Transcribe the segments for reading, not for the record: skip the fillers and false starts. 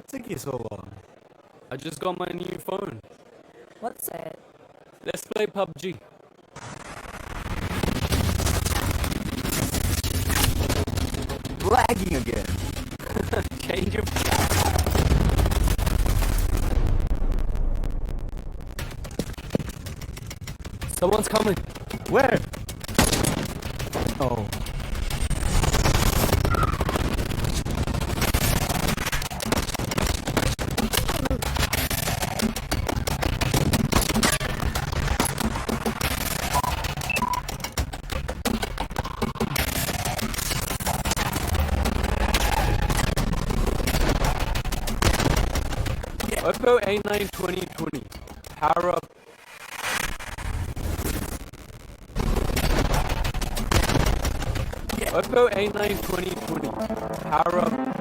took you so long? I just got my new phone. What's it? Let's play PUBG. Lagging again. Change your... Someone's coming. Where? Oh. OPPO A9 2020. Power up. OPPO A9 2020. Power up.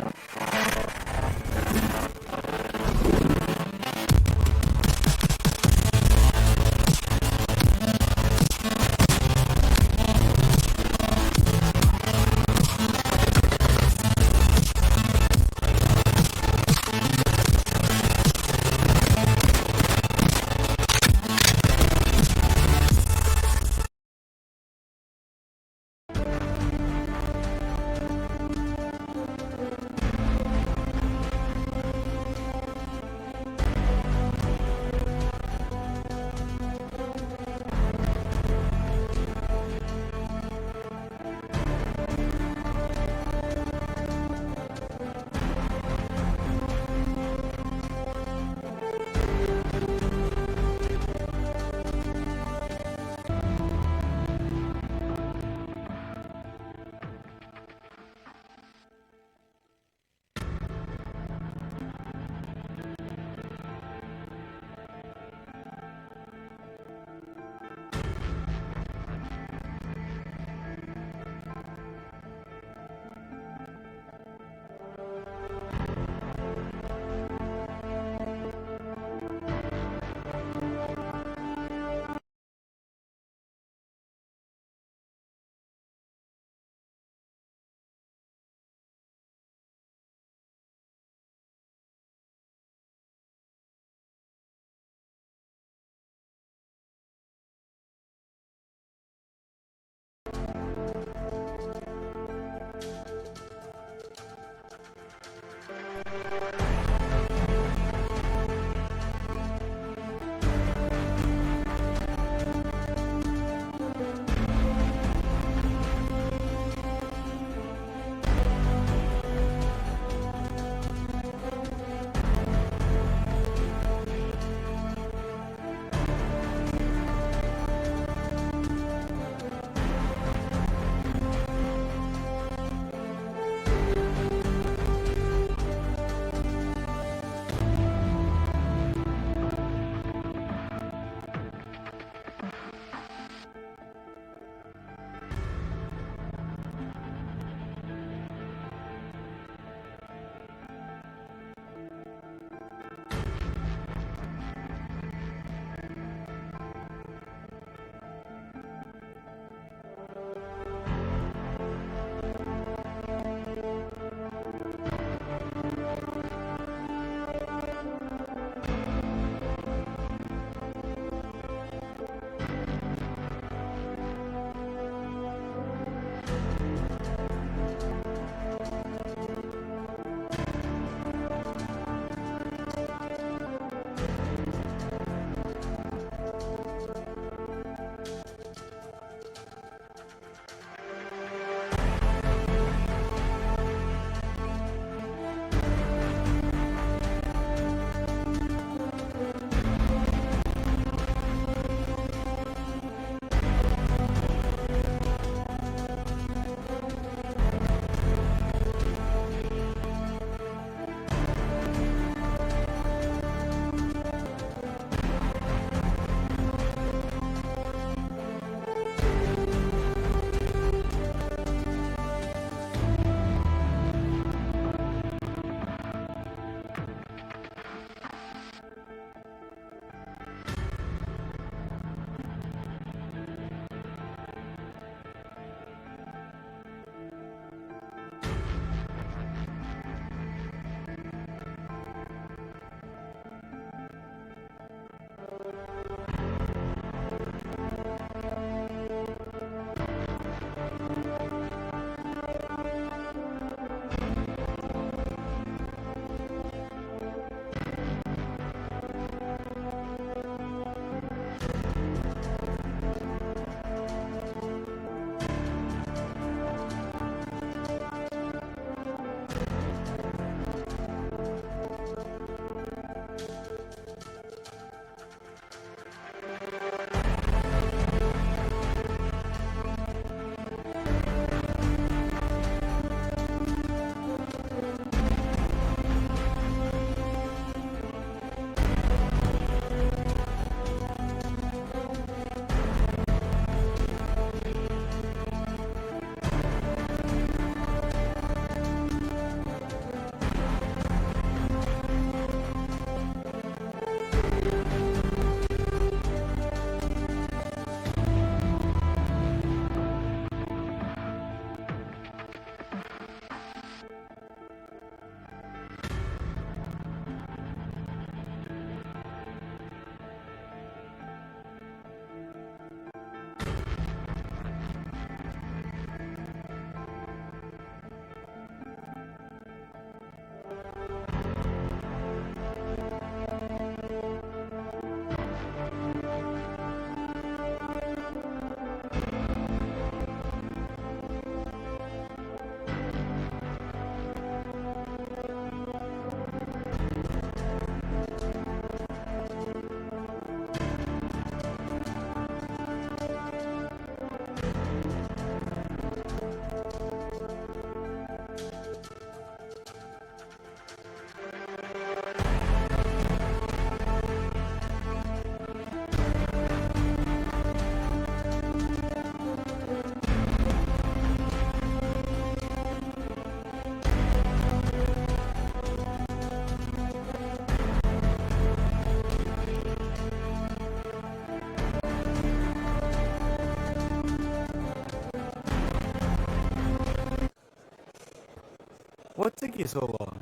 What's taking so long?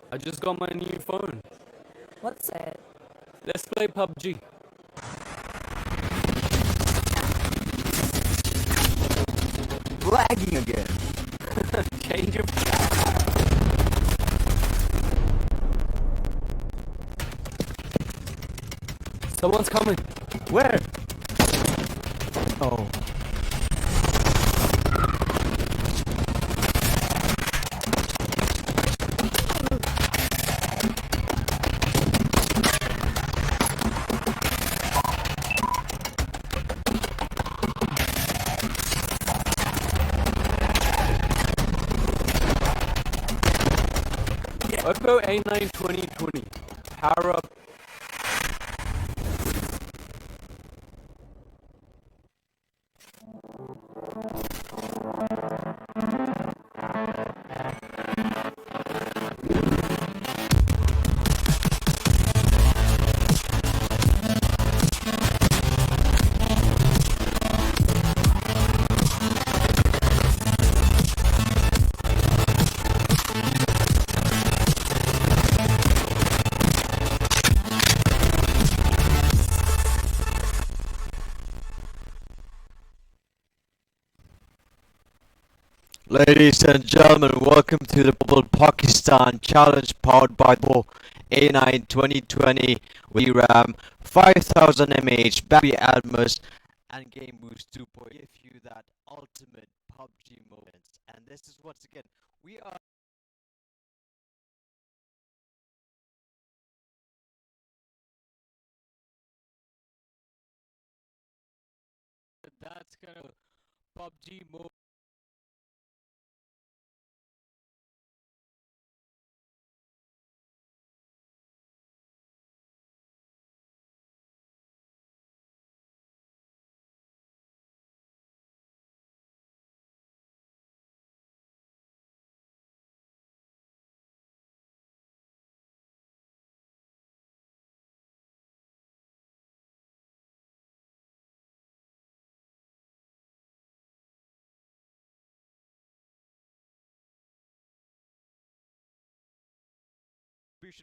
I just got my new phone. What's it? Let's play PUBG. Lagging again. Change your... Someone's coming. Where? Oh. OPPO A9 2020. Power up. Ladies and gentlemen, welcome to the Pubg Pakistan Challenge powered by the A9 2020 with RAM, 5000 mAh, battery Atmos, and Game Boost 2.0 give you that ultimate PUBG moments. And this is once again, we are That's kind of PUBG mode.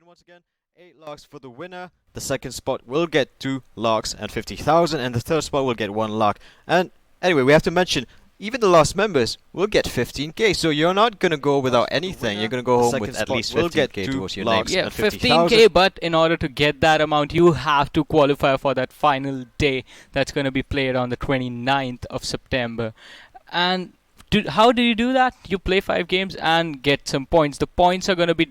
once again 8 lakhs for the winner. The second spot will get 2 lakhs and 50,000, and the third spot will get 1 lakh. And anyway, we have to mention even the last members will get 15k, so you're not gonna go without anything. You're gonna go home with at least 15k towards your name. Yeah, 15k, but in order to get that amount, you have to qualify for that final day that's gonna be played on the 29th of September. And how do you do that? You play 5 games and get some points. The points are gonna be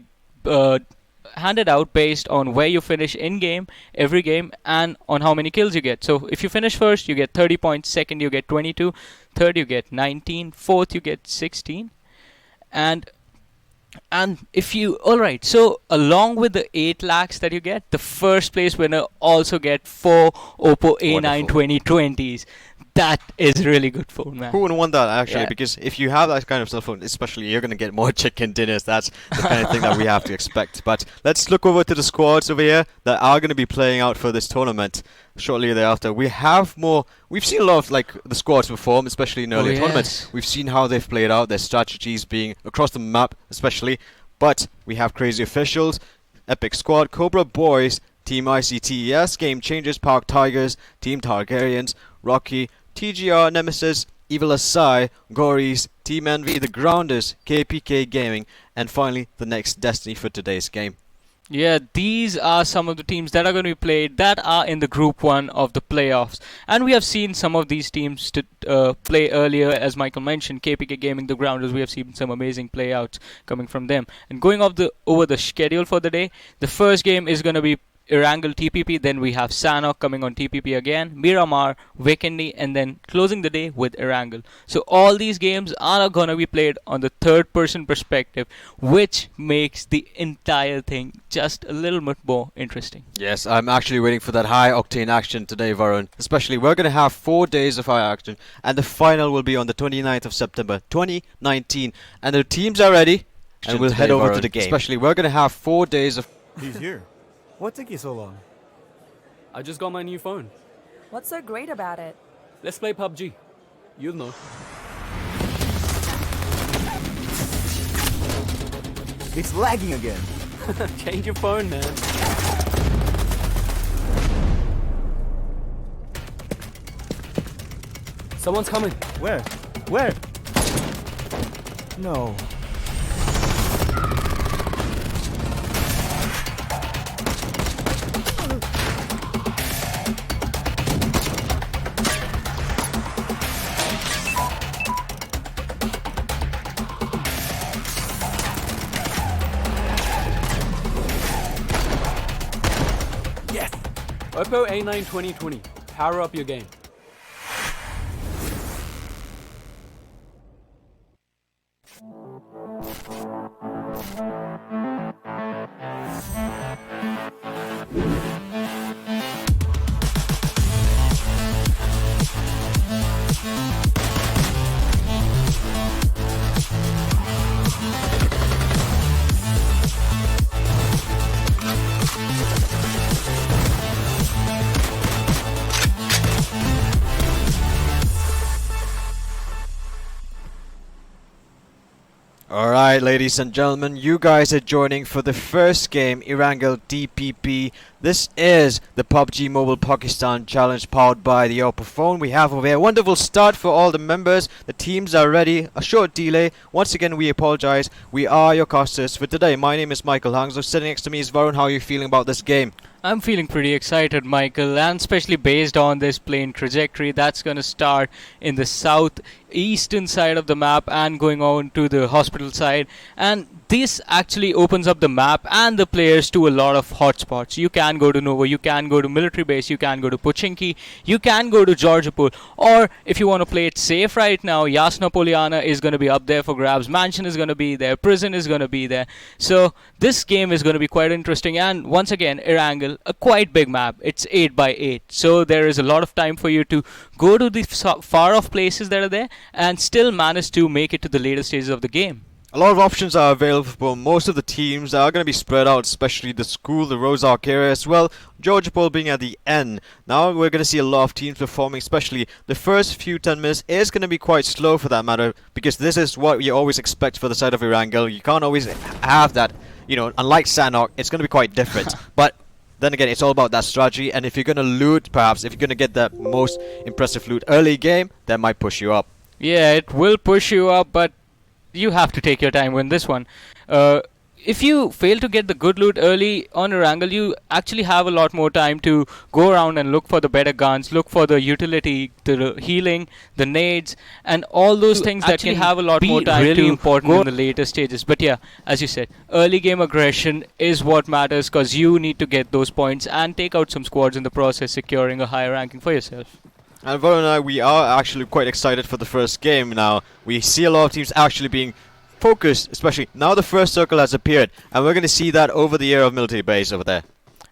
handed out based on where you finish in game, every game, and on how many kills you get. So if you finish first, you get 30 points. Second, you get 22. Third, you get 19. Fourth, you get 16. And if you alright, so along with the 8 lakhs that you get, the first place winner also get 4 OPPO A9 2020s. That is really good phone, man. Who wouldn't want that, actually? Yeah. Because if you have that kind of cell phone, especially, you're going to get more chicken dinners. That's the kind of thing that we have to expect. But let's look over to the squads over here that are going to be playing out for this tournament shortly thereafter. We've seen a lot of the squads perform, especially in earlier tournaments. We've seen how they've played out, their strategies being across the map, especially. But we have crazy officials, Epic Squad, Cobra Boys, Team ICTES, Game Changers, Park Tigers, Team Targaryens, Rocky, TGR, Nemesis, Evil Asai, Gories, Team Envy, The Grounders, KPK Gaming, and finally the next Destiny for today's game. Yeah, these are some of the teams that are going to be played that are in the Group 1 of the playoffs. And we have seen some of these teams to play earlier, as Michael mentioned, KPK Gaming, The Grounders. We have seen some amazing playouts coming from them. And going over the schedule for the day, the first game is going to be Erangel TPP, then we have Sanok coming on TPP again, Miramar, Wekendi, and then closing the day with Erangel. So all these games are going to be played on the third person perspective, which makes the entire thing just a little bit more interesting. Yes, I'm actually waiting for that high octane action today, Varun. Especially, we're going to have 4 days of high action, and the final will be on the 29th of September 2019. And the teams are ready, and we'll head over to the game. Especially, we're going to have 4 days of... He's here. What's taking so long? I just got my new phone. What's so great about it? Let's play PUBG. You'll know. It's lagging again. Change your phone, man. Someone's coming. Where? Where? No. OPPO A9 2020. Power up your game. Alright, ladies and gentlemen, you guys are joining for the first game, Erangel DPP. This is the PUBG Mobile Pakistan Challenge powered by the OPPO phone. We have over here a wonderful start for all the members. The teams are ready. A short delay. Once again, we apologize. We are your casters for today. My name is Michael Hangzo. Sitting next to me is Varun. How are you feeling about this game? I'm feeling pretty excited, Michael, and especially based on this plane trajectory that's going to start in the southeastern side of the map and going on to the hospital side. And this actually opens up the map and the players to a lot of hotspots. You can go to Nova, you can go to military base, you can go to Pochinki, you can go to Georgopol, or if you want to play it safe right now, Yasna Poliana is going to be up there for grabs, Mansion is going to be there, Prison is going to be there. So this game is going to be quite interesting, and once again, Erangel, a quite big map. It's 8x8, so there is a lot of time for you to go to the far off places that are there and still manage to make it to the later stages of the game. A lot of options are available for most of the teams. Are going to be spread out, especially the school, the Rozark area as well. Georgopol being at the end. Now we're going to see a lot of teams performing, especially the first few 10 minutes is going to be quite slow for that matter, because this is what you always expect for the side of Erangel. You can't always have that, you know, unlike Sanhok, it's going to be quite different. But then again, it's all about that strategy, and if you're going to loot, perhaps, if you're going to get that most impressive loot early game, that might push you up. Yeah, it will push you up, but you have to take your time with this one. If you fail to get the good loot early on Erangel, you actually have a lot more time to go around and look for the better guns, look for the utility, the healing, the nades, and all those things that can have a lot more time really to important in the later stages. But yeah, as you said, early game aggression is what matters, because you need to get those points and take out some squads in the process, securing a higher ranking for yourself. And Varun and I, we are actually quite excited for the first game now. We see a lot of teams actually being focused, especially now the first circle has appeared, and we're going to see that over the area of military base over there.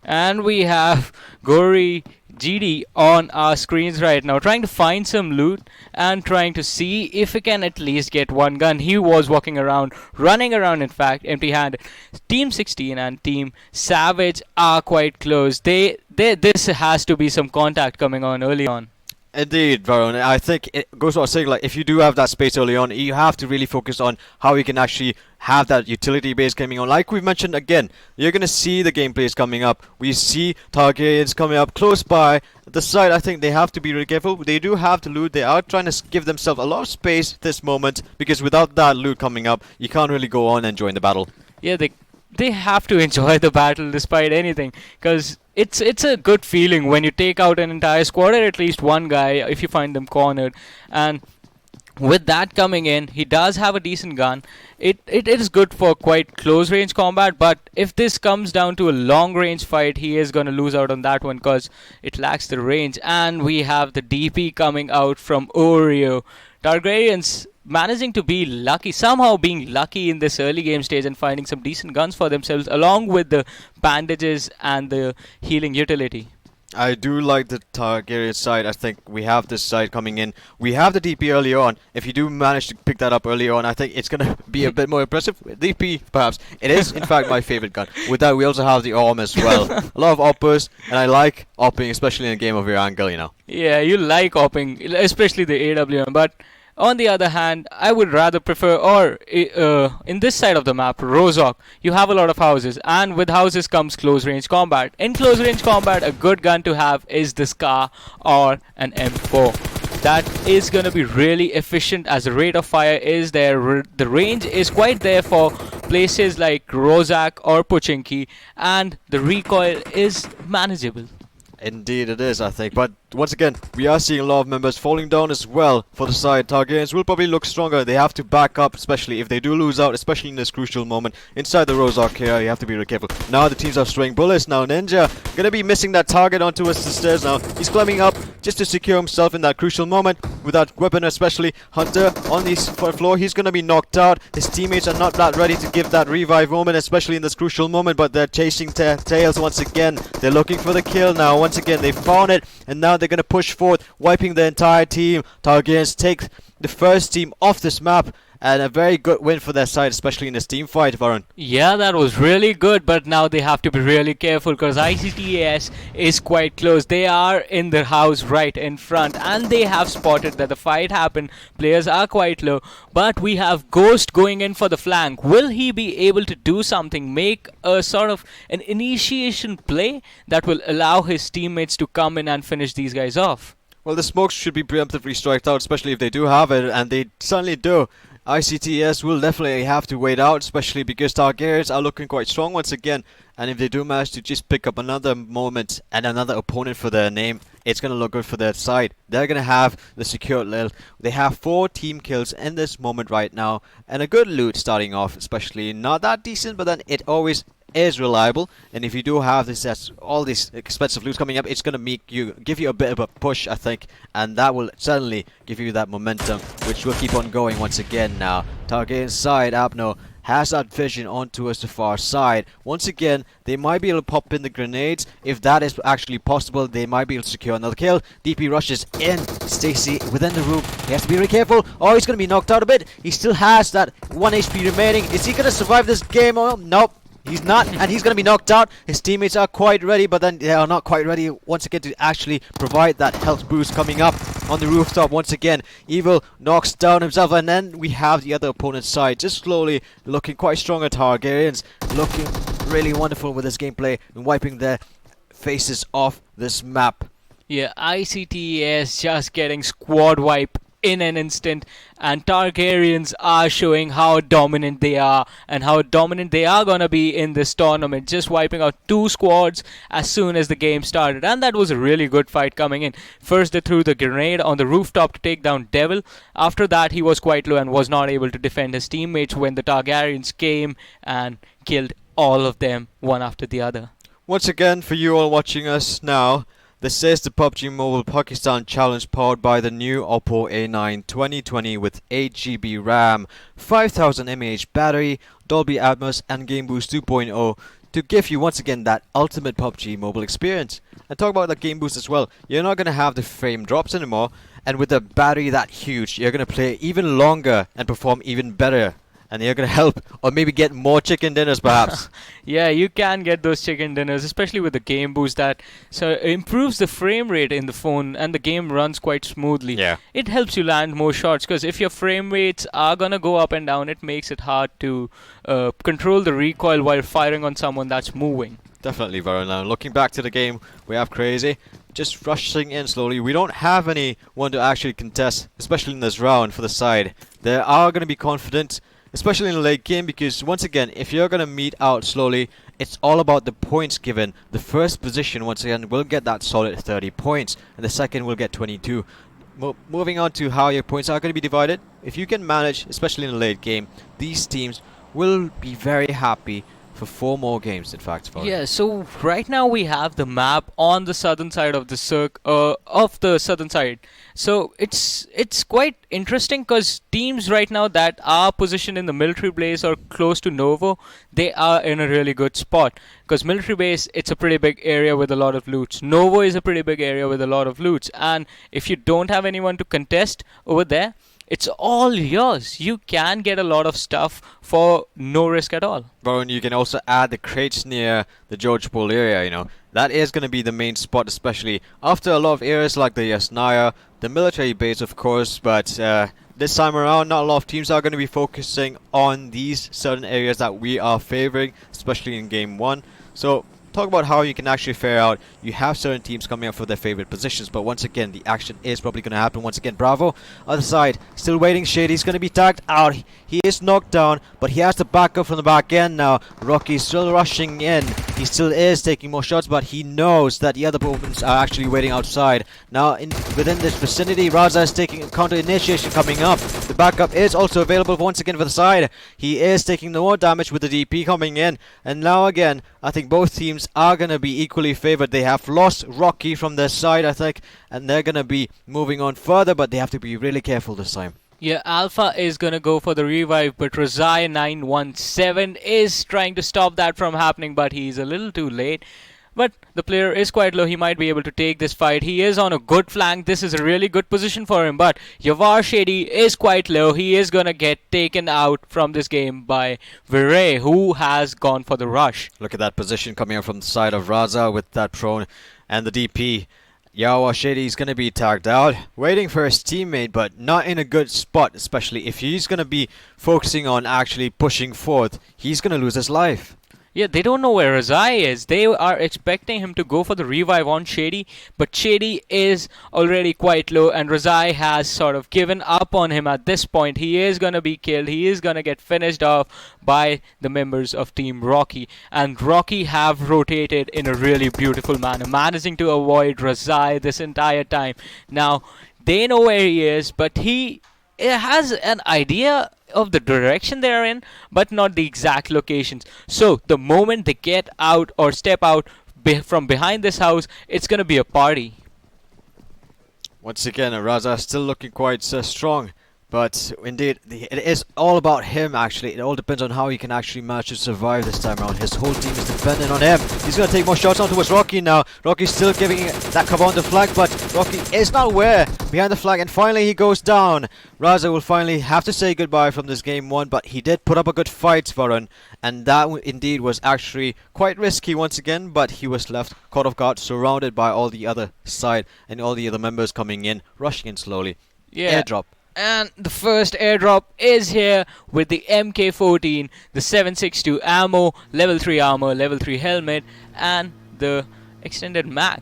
And we have Gori GD on our screens right now, trying to find some loot and trying to see if he can at least get one gun. He was walking around, running around in fact, empty-handed. Team 16 and Team Savage are quite close. This has to be some contact coming on early on. Indeed, Varun. I think it goes without saying, like, if you do have that space early on, you have to really focus on how you can actually have that utility base coming on. Like we've mentioned again, you're going to see the gameplays coming up. We see Targaryens coming up close by. The side, I think they have to be really careful. They do have to loot. They are trying to give themselves a lot of space this moment, because without that loot coming up, you can't really go on and join the battle. Yeah, they have to enjoy the battle despite anything, because it's a good feeling when you take out an entire squad or at least one guy if you find them cornered. And with that coming in, he does have a decent gun. It is good for quite close range combat, but if this comes down to a long range fight, he is going to lose out on that one because it lacks the range. And we have the DP coming out from Oreo. Targaryens managing to be lucky, somehow being lucky in this early game stage and finding some decent guns for themselves, along with the bandages and the healing utility. I do like the Targaryen side. I think we have this side coming in. We have the DP early on. If you do manage to pick that up early on, I think it's going to be a bit more impressive. DP, perhaps. It is, in fact, my favorite gun. With that, we also have the ARM as well. A lot of oppers, and I like opping, especially in a game of Erangel, you know. Yeah, you like opping, especially the AWM, but On the other hand, I would rather prefer, or in this side of the map, Rozhok, you have a lot of houses, and with houses comes close range combat. In close range combat, a good gun to have is the Scar or an M4. That is going to be really efficient as the rate of fire is there. The range is quite there for places like Rozhok or Pochinki, and the recoil is manageable. Indeed it is, I think. But once again, we are seeing a lot of members falling down as well for the side. Targaryens will probably look stronger. They have to back up, especially if they do lose out, especially in this crucial moment. Inside the Rozhok here, you have to be really careful. Now the teams are spraying bullets. Now Ninja gonna be missing that target onto the stairs now. He's climbing up just to secure himself in that crucial moment. With that weapon especially, Hunter on the floor, he's gonna be knocked out. His teammates are not that ready to give that revive moment, especially in this crucial moment, but they're chasing tails once again. They're looking for the kill now. Once again, they found it, and now they're gonna push forward, wiping the entire team. Targaryens take the first team off this map, and a very good win for their side, especially in this team fight, Varun. Yeah, that was really good, but now they have to be really careful because ICTS is quite close. They are in the house right in front, and they have spotted that the fight happened. Players are quite low, but we have Ghost going in for the flank. Will he be able to do something, make a sort of an initiation play that will allow his teammates to come in and finish these guys off? Well, the smokes should be preemptively striked out, especially if they do have it, and they certainly do. ICTS will definitely have to wait out, especially because Targaryens are looking quite strong once again. And if they do manage to just pick up another moment and another opponent for their name, it's going to look good for their side. They're going to have the secured lil. They have 4 team kills in this moment right now, and a good loot starting off, especially not that decent, but then it always is reliable. And if you do have this, all these expensive loot coming up, it's going to give you a bit of a push, I think, and that will certainly give you that momentum, which will keep on going once again now. Targaryens side, Abno has that vision on towards the far side. Once again, they might be able to pop in the grenades. If that is actually possible, they might be able to secure another kill. DP rushes in. Stacy within the room. He has to be very careful. Oh, he's going to be knocked out a bit. He still has that 1 HP remaining. Is he going to survive this game? Oh, nope. He's not, and he's going to be knocked out. His teammates are quite ready, but then they are not quite ready once again to actually provide that health boost coming up on the rooftop. Once again, Evil knocks down himself, and then we have the other opponent's side just slowly looking quite strong at Targaryens, looking really wonderful with his gameplay and wiping their faces off this map. Yeah, ICTS just getting squad wipe in an instant, and Targaryens are showing how dominant they are and how dominant they are gonna be in this tournament, just wiping out 2 squads as soon as the game started. And that was a really good fight coming in. First they threw the grenade on the rooftop to take down Devil. After that he was quite low and was not able to defend his teammates when the Targaryens came and killed all of them one after the other. Once again, for you all watching us now, this is the PUBG Mobile Pakistan Challenge powered by the new OPPO A9 2020 with 8GB RAM, 5000 mAh battery, Dolby Atmos and Game Boost 2.0 to give you once again that ultimate PUBG mobile experience. And talk about the Game Boost as well, you're not going to have the frame drops anymore, and with a battery that huge, you're going to play even longer and perform even better. And you're going to help, or maybe get more chicken dinners perhaps. Yeah, you can get those chicken dinners, especially with the Game Boost that improves the frame rate in the phone and the game runs quite smoothly. Yeah. It helps you land more shots because if your frame rates are going to go up and down, it makes it hard to control the recoil while firing on someone that's moving. Definitely, Varun. Now, looking back to the game, we have Crazy just rushing in slowly. We don't have anyone to actually contest, especially in this round for the side. They are going to be confident, especially in the late game, because once again, if you're going to meet out slowly, it's all about the points given. The first position, once again, will get that solid 30 points, and the second will get 22. Moving on to how your points are going to be divided, if you can manage, especially in the late game, these teams will be very happy for 4 more games, in fact. Yeah, so right now we have the map on the southern side of the southern side. So it's quite interesting because teams right now that are positioned in the military base or close to Novo, they are in a really good spot. Because military base, it's a pretty big area with a lot of loots. Novo is a pretty big area with a lot of loots. And if you don't have anyone to contest over there, it's all yours. You can get a lot of stuff for no risk at all. Varun, you can also add the crates near the George Bull area, you know. That is going to be the main spot, especially after a lot of areas like the Yasnaya, the military base, of course, but this time around, not a lot of teams are going to be focusing on these certain areas that we are favoring, especially in game 1. So talk about how you can actually fare out. You have certain teams coming up for their favorite positions, but once again, the action is probably going to happen. Once again, Bravo, other side, still waiting. Shady's going to be tagged out. He is knocked down, but he has the backup from the back end now. Rocky's still rushing in. He still is taking more shots, but he knows that the other opponents are actually waiting outside. Now, within this vicinity, Raza is taking counter initiation coming up. The backup is also available once again for the side. He is taking more damage with the DP coming in, and now again, I think both teams are going to be equally favored. They have lost Rocky from their side, I think, and they're going to be moving on further, but they have to be really careful this time. Yeah, Alpha is going to go for the revive, but Razai 917 is trying to stop that from happening, but he's a little too late. But the player is quite low. He might be able to take this fight. He is on a good flank. This is a really good position for him. But Yavar Shady is quite low. He is going to get taken out from this game by Viray, who has gone for the rush. Look at that position coming up from the side of Raza with that prone and the DP. Yawa Shady is going to be tagged out, waiting for his teammate, but not in a good spot, especially if he's going to be focusing on actually pushing forth. He's going to lose his life. Yeah, they don't know where Razai is. They are expecting him to go for the revive on Shady, but Shady is already quite low, and Razai has sort of given up on him at this point. He is going to be killed. He is going to get finished off by the members of Team Rocky, and Rocky have rotated in a really beautiful manner, managing to avoid Razai this entire time. Now, they know where he is, but he has an idea of the direction they're in, but not the exact locations. So the moment they get out or step out from behind this house, it's gonna be a party. Once again, Raza still looking quite strong, but indeed, it is all about him actually. It all depends on how he can actually manage to survive this time around. His whole team is dependent on him. He's going to take more shots on towards Rocky now. Rocky's still giving that cover on the flag, but Rocky is not aware behind the flag, and finally he goes down. Raza will finally have to say goodbye from this game 1, but he did put up a good fight, Varun, and that indeed was actually quite risky once again, but he was left caught off guard, surrounded by all the other side and all the other members coming in, rushing in slowly. Yeah. Airdrop. And the first airdrop is here with the MK14, the 7.62 ammo, level 3 armor, level 3 helmet, and the extended mag.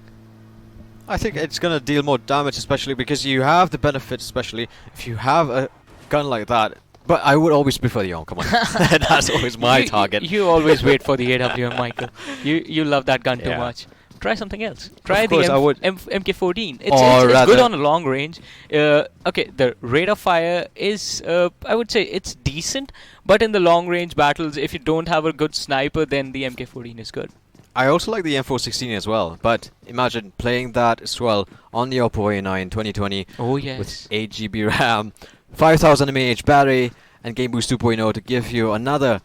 I think it's going to deal more damage, especially because you have the benefit, especially if you have a gun like that. But I would always prefer the arm, come on. That's always my target. You always wait for the AWM, Michael. You love that gun too much. Try something else. Try of course the I would. MK14. It's rather good on a long range. Okay, the rate of fire is, I would say, it's decent. But in the long range battles, if you don't have a good sniper, then the MK14 is good. I also like the M416 as well. But imagine playing that as well on the OPPO A9 2020. Oh, yes. With 8 GB RAM, 5000 mAh battery, and Game Boost 2.0 to give you another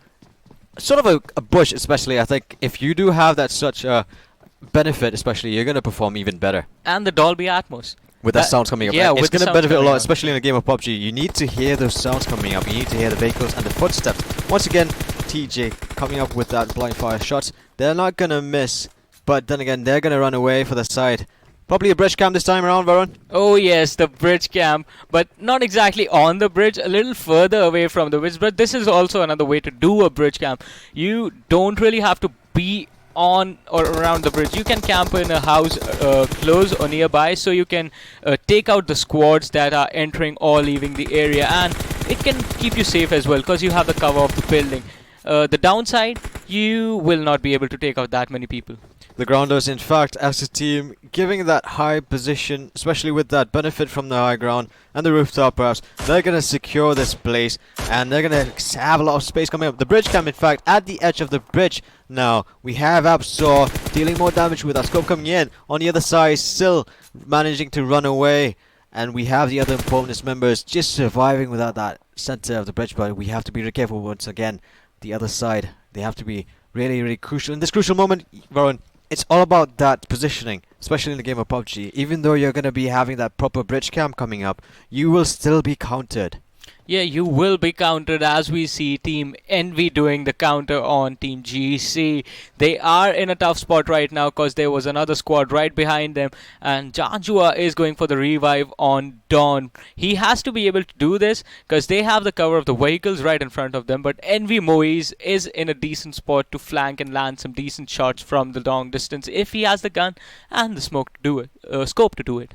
sort of a push, especially I think if you do have that such a benefit, especially you're going to perform even better. And the Dolby Atmos. With that sounds coming up. Yeah, it's with the going to sounds benefit a coming lot, up. especially in a game of PUBG. You need to hear those sounds coming up. You need to hear the vehicles and the footsteps. Once again, TJ coming up with that blind fire shots. They're not going to miss, but then again, they're going to run away for the side. Probably a bridge camp this time around, Varun. Oh yes, the bridge camp, but not exactly on the bridge, a little further away from the bridge. But this is also another way to do a bridge camp. You don't really have to be on or around the bridge. You can camp in a house close or nearby, so you can take out the squads that are entering or leaving the area, and it can keep you safe as well because you have the cover of the building. The downside, you will not be able to take out that many people. The Grounders, in fact, as a team, giving that high position, especially with that benefit from the high ground and the rooftop perhaps, they're going to secure this place and they're going to have a lot of space coming up. The bridge camp, in fact, at the edge of the bridge. Now, we have Absol dealing more damage with our scope coming in. On the other side, still managing to run away. And we have the other opponent's members just surviving without that center of the bridge. But we have to be careful once again. The other side, they have to be really, really crucial. In this crucial moment, Varun, it's all about that positioning, especially in the game of PUBG. Even though you're going to be having that proper bridge camp coming up, you will still be countered. Yeah, you will be countered as we see Team Envy doing the counter on Team GC. They are in a tough spot right now because there was another squad right behind them, and Janjua is going for the revive on Dawn. He has to be able to do this because they have the cover of the vehicles right in front of them, but Envy Moise is in a decent spot to flank and land some decent shots from the long distance if he has the gun and the smoke to do it, scope to do it.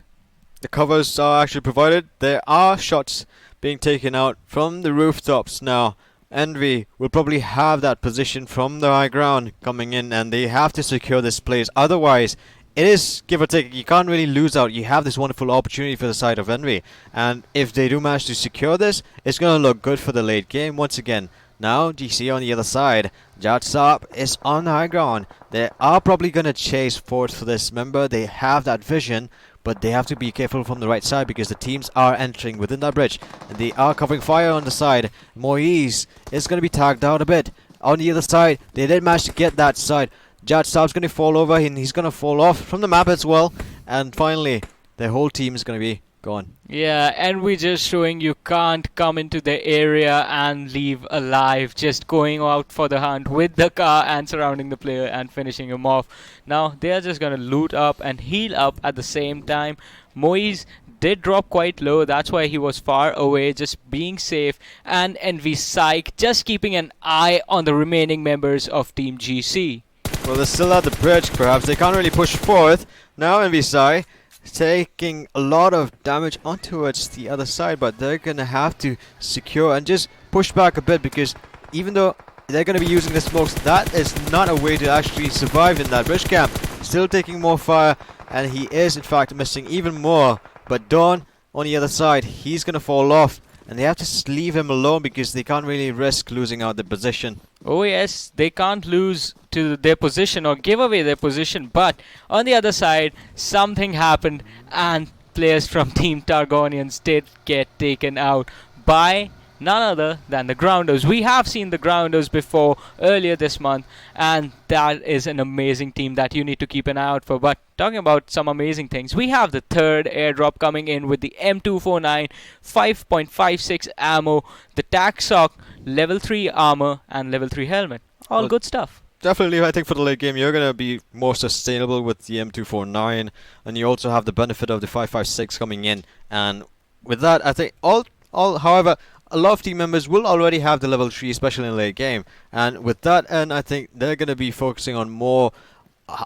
The covers are actually provided. There are shots being taken out from the rooftops now. Envy will probably have that position from the high ground coming in, and they have to secure this place. Otherwise, it is give or take. You can't really lose out. You have this wonderful opportunity for the side of Envy, and if they do manage to secure this, it's going to look good for the late game once again. Now, GC on the other side. Jatsap is on high ground. They are probably going to chase forward for this. Remember, they have that vision, but they have to be careful from the right side because the teams are entering within that bridge. And they are covering fire on the side. Moise is going to be tagged out a bit. On the other side, they did manage to get that side. Jatsap's going to fall over and he's going to fall off from the map as well. And finally, their whole team is going to be gone. Yeah, and we're just showing you can't come into the area and leave alive. Just going out for the hunt with the car and surrounding the player and finishing him off. Now, they are just going to loot up and heal up at the same time. Moise did drop quite low. That's why he was far away, just being safe. And Envy Psych just keeping an eye on the remaining members of Team GC. Well, they're still at the bridge, perhaps. They can't really push forth. Now, Envisai taking a lot of damage on towards the other side, but they're gonna have to secure and just push back a bit because even though they're gonna be using the smokes, that is not a way to actually survive in that bridge camp. Still taking more fire, and he is in fact missing even more. But Dawn on the other side, he's gonna fall off, and they have to leave him alone because they can't really risk losing out the position. Oh yes, they can't lose to their position or give away their position, but on the other side, something happened and players from Team Targonians did get taken out by none other than the Grounders. We have seen the Grounders before earlier this month, and that is an amazing team that you need to keep an eye out for. But talking about some amazing things, we have the third airdrop coming in with the M249, 5.56 ammo, the TAC sock, level 3 armor, and level 3 helmet. All good stuff. Definitely, I think for the late game, you're going to be more sustainable with the M249, and you also have the benefit of the 5.56 coming in. And with that, I think however, a lot of team members will already have the level 3, especially in the late game. And with that, and I think they're going to be focusing on more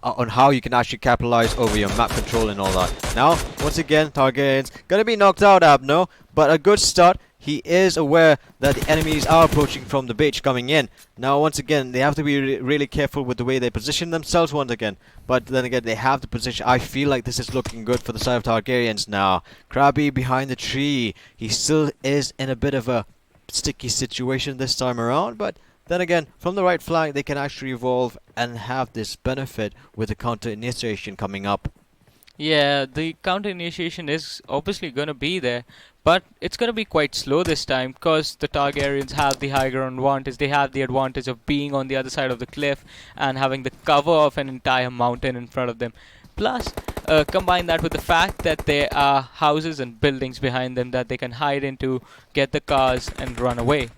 on how you can actually capitalize over your map control and all that. Now, once again, Targaryen's going to be knocked out, Abno, but a good start. He is aware that the enemies are approaching from the beach coming in. Now, once again, they have to be really careful with the way they position themselves once again. But then again, they have the position. I feel like this is looking good for the side of Targaryens now. Krabby behind the tree. He still is in a bit of a sticky situation this time around. But then again, from the right flank, they can actually evolve and have this benefit with the counter initiation coming up. Yeah, the counter initiation is obviously going to be there, but it's going to be quite slow this time because the Targaryens have the high ground advantage. They have the advantage of being on the other side of the cliff and having the cover of an entire mountain in front of them. Plus, combine that with the fact that there are houses and buildings behind them that they can hide into, get the cars and run away.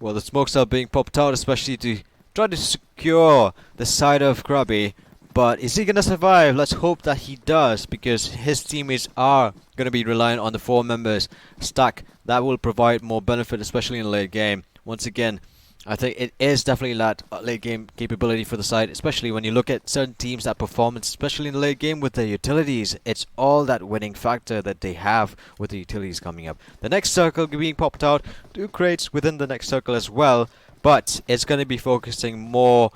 Well, the smokes are being popped out, especially to try to secure the side of Krabby. But is he going to survive? Let's hope that he does, because his teammates are going to be reliant on the 4 members stack. That will provide more benefit, especially in the late game. Once again, I think it is definitely that late game capability for the side, especially when you look at certain teams that perform, especially in the late game with their utilities. It's all that winning factor that they have with the utilities coming up. The next circle being popped out, 2 crates within the next circle as well, but it's going to be focusing more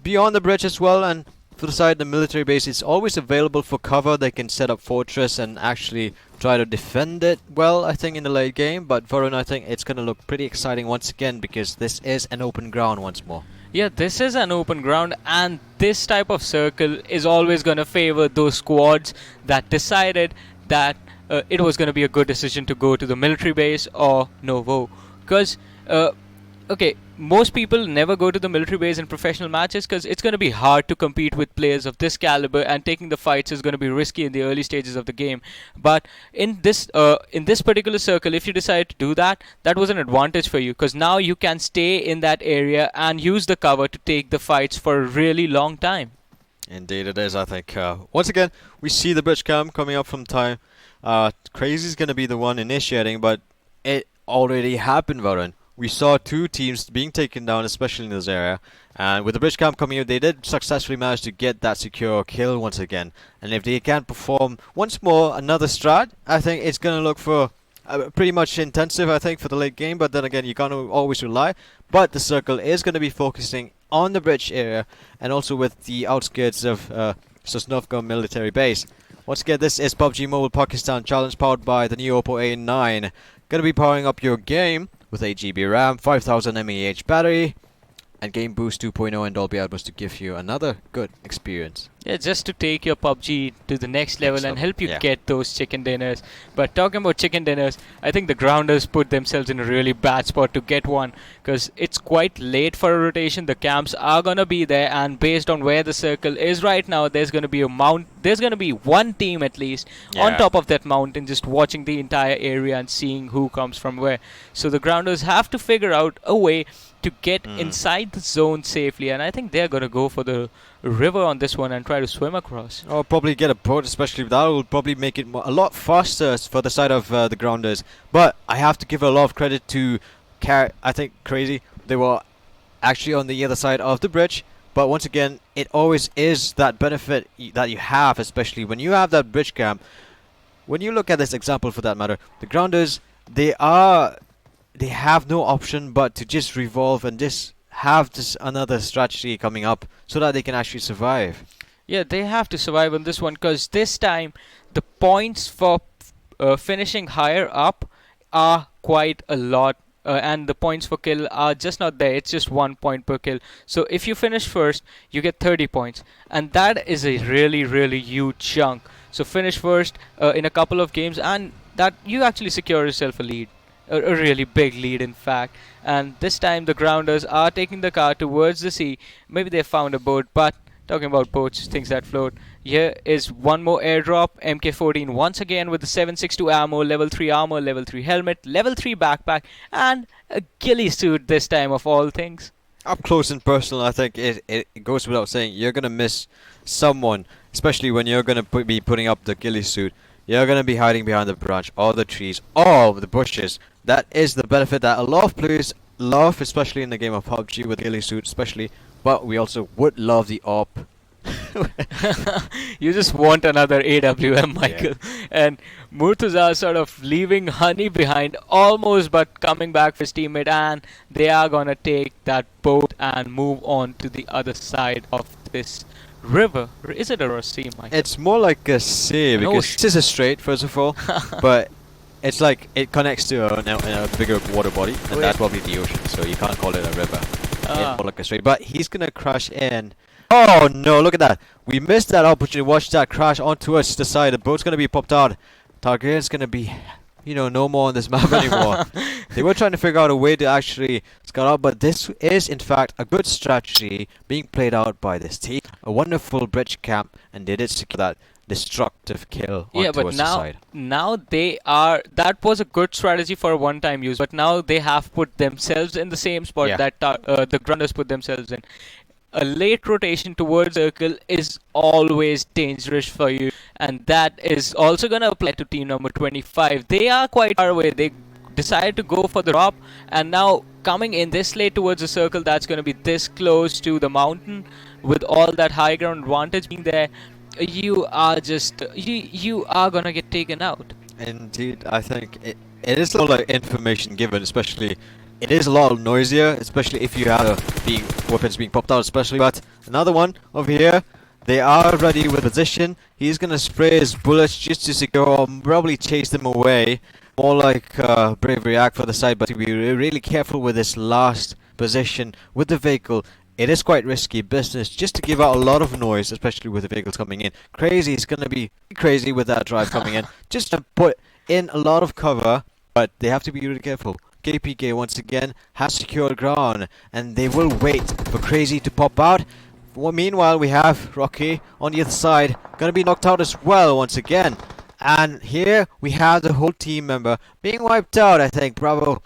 beyond the bridge as well. And for the side, the military base is always available for cover. They can set up fortress and actually try to defend it well, I think, in the late game. But Varun, I think it's going to look pretty exciting once again because this is an open ground once more. Yeah, this is an open ground, and this type of circle is always going to favor those squads that decided that it was going to be a good decision to go to the military base or Novo. Because, okay, most people never go to the military base in professional matches because it's going to be hard to compete with players of this caliber, and taking the fights is going to be risky in the early stages of the game. But in this particular circle, if you decide to do that, that was an advantage for you, because now you can stay in that area and use the cover to take the fights for a really long time. Indeed it is, I think. Once again, we see the bridge cam coming up from time. Crazy's going to be the one initiating, but it already happened, Varun. We saw two teams being taken down, especially in this area. And with the bridge cam coming in, they did successfully manage to get that secure kill once again. And if they can perform once more another strat, I think it's going to look for pretty much intensive, I think, for the late game. But then again, you can't always rely. But the circle is going to be focusing on the bridge area and also with the outskirts of Sosnovka military base. Once again, this is PUBG Mobile Pakistan Challenge powered by the new OPPO A9. Going to be powering up your game with 8 GB RAM, 5000 mAh battery, and Game Boost 2.0 and Dolby Atmos to give you another good experience. Yeah, just to take your PUBG to the next level and help you yeah. get those chicken dinners. But talking about chicken dinners, I think the grounders put themselves in a really bad spot to get one, because it's quite late for a rotation. The camps are gonna be there, and based on where the circle is right now, there's gonna be one team at least on top of that mountain, just watching the entire area and seeing who comes from where. So the grounders have to figure out a way to get inside the zone safely, and I think they're gonna go for the river on this one and try to swim across. Or probably get a boat, especially that will probably make it a lot faster for the side of the grounders. But I have to give a lot of credit to I think Crazy. They were actually on the other side of the bridge. But once again, it always is that benefit that you have, especially when you have that bridge cam. When you look at this example, for that matter, the grounders, they have no option but to just revolve and just have this another strategy coming up so that they can actually survive. Yeah, they have to survive on this one, because this time the points for finishing higher up are quite a lot, and the points for kill are just not there. It's just 1 point per kill. So if you finish first, you get 30 points, and that is a really, really huge chunk. So finish first in a couple of games, and that you actually secure yourself a lead. A really big lead, in fact. And this time the grounders are taking the car towards the sea. Maybe they found a boat, but talking about boats, things that float, here is one more airdrop. MK14 once again with the 7.62 ammo, level 3 armor, level 3 helmet, level 3 backpack, and a ghillie suit this time, of all things. Up close and personal, I think it goes without saying, you're going to miss someone, especially when you're going to be putting up the ghillie suit. You're going to be hiding behind the branch or the trees or the bushes. That is the benefit that a lot of players love, especially in the game of PUBG with ghillie suit especially. But we also would love the AWP. You just want another AWM, Michael. Yeah. And Murtaza sort of leaving Honey behind almost, but coming back for his teammate, and they are going to take that boat and move on to the other side of this river. Is it a sea, Michael? It's more like a sea, because this is a strait, first of all, but it's like it connects to a bigger water body, and that's probably the ocean, so you can't call it a river. It's more like a strait. But he's gonna crash in. Oh no, look at that. We missed that opportunity. Watch that crash onto us the side. The boat's gonna be popped out. Targaryen's gonna be, no more on this map anymore. They were trying to figure out a way to actually scout out, but this is in fact a good strategy being played out by this team. A wonderful bridge camp, and they did secure that destructive kill onto the side. Now they are. That was a good strategy for a one-time use, but now they have put themselves in the same spot that the grounders put themselves in. A late rotation towards circle is always dangerous for you, and that is also going to apply to team number 25. They are quite far away. They decided to go for the drop, and now coming in this late towards the circle that's going to be this close to the mountain, with all that high ground advantage being there, you are just you are going to get taken out. Indeed, I think it is a lot of information given, especially. It is a lot noisier, especially if you have weapons being popped out, especially. But another one over here, they are ready with position. He's gonna spray his bullets just to secure, or probably chase them away. More like bravery act for the side, but to be really careful with this last position with the vehicle. It is quite risky business just to give out a lot of noise, especially with the vehicles coming in. Crazy is gonna be crazy with that drive coming in, just to put in a lot of cover. But they have to be really careful. KPK once again has secured ground, and they will wait for Crazy to pop out. Well, meanwhile, we have Rocky on the other side, gonna be knocked out as well once again. And here we have the whole team member being wiped out, I think. Bravo.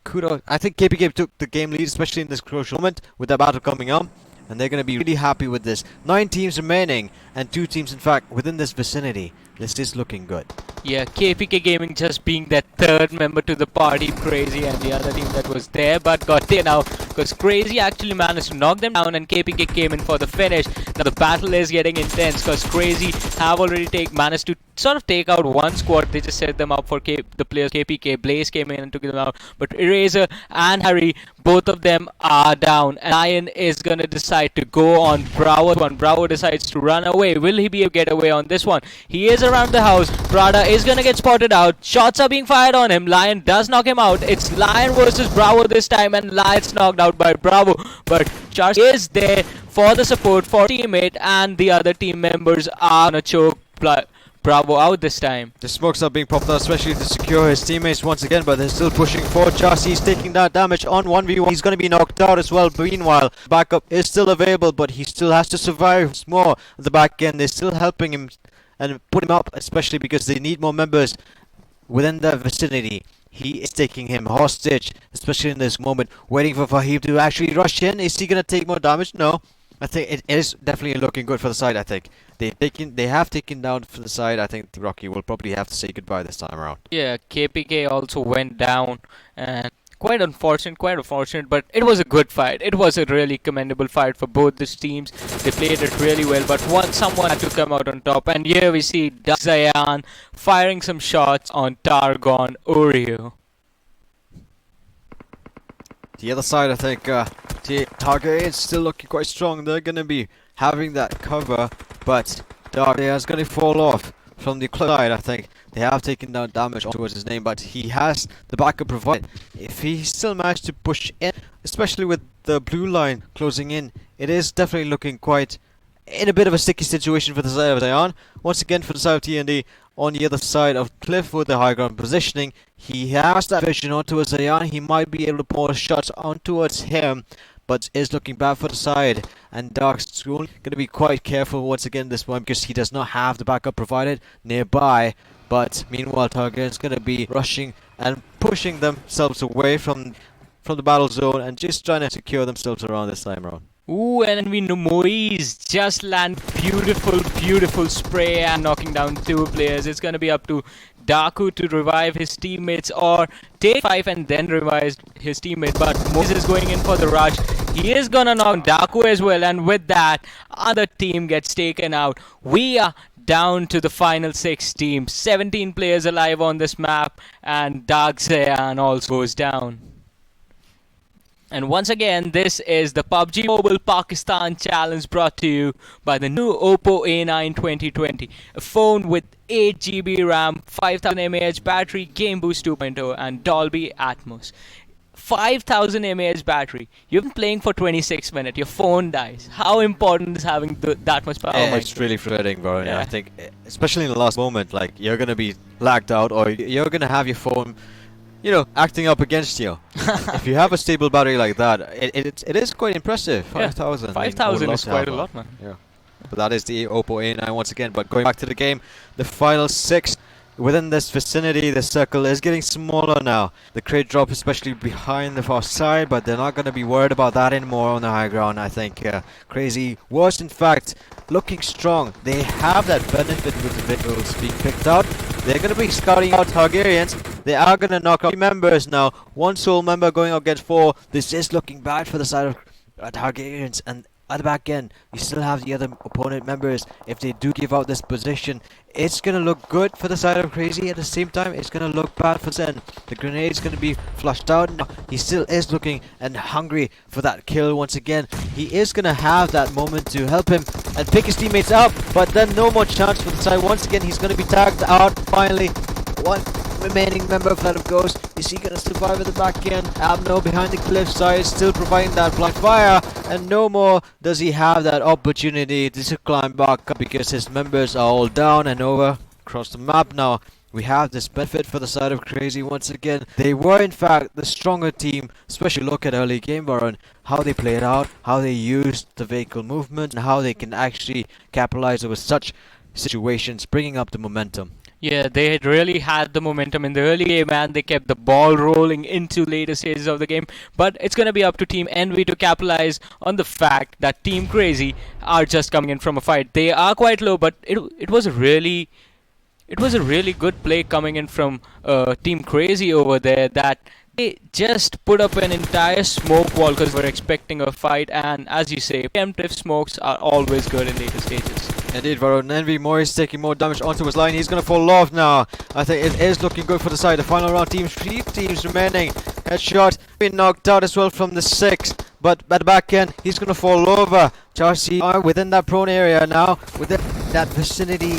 Kudos. I think KPK took the game lead, especially in this crucial moment with the battle coming up. And they're going to be really happy with this. 9 teams remaining, and 2 teams, in fact, within this vicinity. This is looking good. Yeah, KPK Gaming just being that third member to the party, Crazy, and the other team that was there but got taken out because Crazy actually managed to knock them down and KPK came in for the finish. Now the battle is getting intense because Crazy have already managed to sort of take out one squad. They just set them up for the players. KPK, Blaze came in and took them out, but Eraser and Harry, both of them are down. And Lion is going to decide to go on Bravo. Bravo decides to run away. Will he be able to get away on this one? He is around the house. Prada is going to get spotted out. Shots are being fired on him. Lion does knock him out. It's Lion versus Bravo this time, and Lion's knocked out by Bravo. But Charles is there for the support for teammate, and the other team members are going to choke Bravo out this time. The smokes are being popped out, especially to secure his teammates once again, but they're still pushing forward. He's taking that damage on 1v1. He's going to be knocked out as well. Meanwhile, backup is still available, but he still has to survive more at the back end. They're still helping him and put him up, especially because they need more members within the vicinity. He is taking him hostage, especially in this moment, waiting for Fahim to actually rush in. Is he going to take more damage? No. I think it is definitely looking good for the side. I think they have taken down for the side. I think Rocky will probably have to say goodbye this time around. Yeah, KPK also went down, and quite unfortunate, but it was a good fight. It was a really commendable fight for both these teams. They played it really well, but someone had to come out on top. And here we see Zayan firing some shots on Targon Oreo. The other side, I think, Target is still looking quite strong. They're going to be having that cover, but Target is going to fall off from the side. I think they have taken down damage towards his name, but he has the backup provided. If he still managed to push in, especially with the blue line closing in, it is definitely looking quite in a bit of a sticky situation for the side of Zion. Once again, for the side of TND, on the other side of Cliff with the high ground positioning, he has that vision onto Zion. He might be able to pour shots on towards him, but is looking bad for the side. And Dark's going to be quite careful once again this one because he does not have the backup provided nearby. But meanwhile, Target is going to be rushing and pushing themselves away from the battle zone and just trying to secure themselves around this time around. Ooh, and we know Moise just land beautiful spray and knocking down 2 players. It's gonna be up to Daku to revive his teammates or take 5 and then revive his teammate. But Moise is going in for the rush. He is gonna knock Daku as well, and with that, other team gets taken out. We are down to the final 6 teams. 17 players alive on this map, and Dark Zayan also goes down. And once again, this is the PUBG Mobile Pakistan Challenge brought to you by the new OPPO A9 2020. A phone with 8 GB RAM, 5000 mAh battery, Game Boost 2.0 and Dolby Atmos. 5000 mAh battery. You've been playing for 26 minutes. Your phone dies. How important is having that much power? Oh, it's really frustrating, bro. Yeah. I think, especially in the last moment, like you're gonna be lagged out, or you're gonna have your phone, acting up against you. If you have a stable battery like that, it is quite impressive. 5,000. 5,000 is quite a lot, man. Yeah. But that is the OPPO A9 once again. But going back to the game, the final 6 within this vicinity, the circle is getting smaller now. The crate drop, especially behind the far side, but they're not going to be worried about that anymore on the high ground. I think Crazy was, in fact, looking strong. They have that benefit with the vehicles being picked out. They're going to be scouting out Targaryens. They are going to knock out 3 members now. 1 sole member going against 4. This is looking bad for the side of Targaryens. And at the back end, you still have the other opponent members. If they do give out this position, it's going to look good for the side of Crazy. At the same time, it's going to look bad for Zen. The grenade's going to be flushed out. Now, he still is looking and hungry for that kill once again. He is going to have that moment to help him and pick his teammates up, but then no more chance for the side. Once again, he's going to be tagged out. Finally, 1 remaining member of that of Ghost. Is he going to survive at the back end? Abno behind the cliff side, still providing that blind fire, and no more does he have that opportunity to climb back up because his members are all down and over across the map now. we have this benefit for the side of Crazy once again. They were in fact the stronger team, especially look at early game, Varun, how they played out, how they used the vehicle movement, and how they can actually capitalize over such situations, bringing up the momentum. Yeah, they had really had the momentum in the early game and they kept the ball rolling into later stages of the game. But it's going to be up to Team Envy to capitalize on the fact that Team Crazy are just coming in from a fight. They are quite low, but it was a really good play coming in from Team Crazy over there, that they just put up an entire smoke wall because they were expecting a fight. And as you say, preemptive smokes are always good in later stages. Indeed, Varun. Envy Morris taking more damage onto his line. He's going to fall off now. I think it is looking good for the side. The final round team, 3 teams remaining. Headshot being knocked out as well from the 6. But at the back end, he's going to fall over. Chelsea are within that prone area now. Within that vicinity.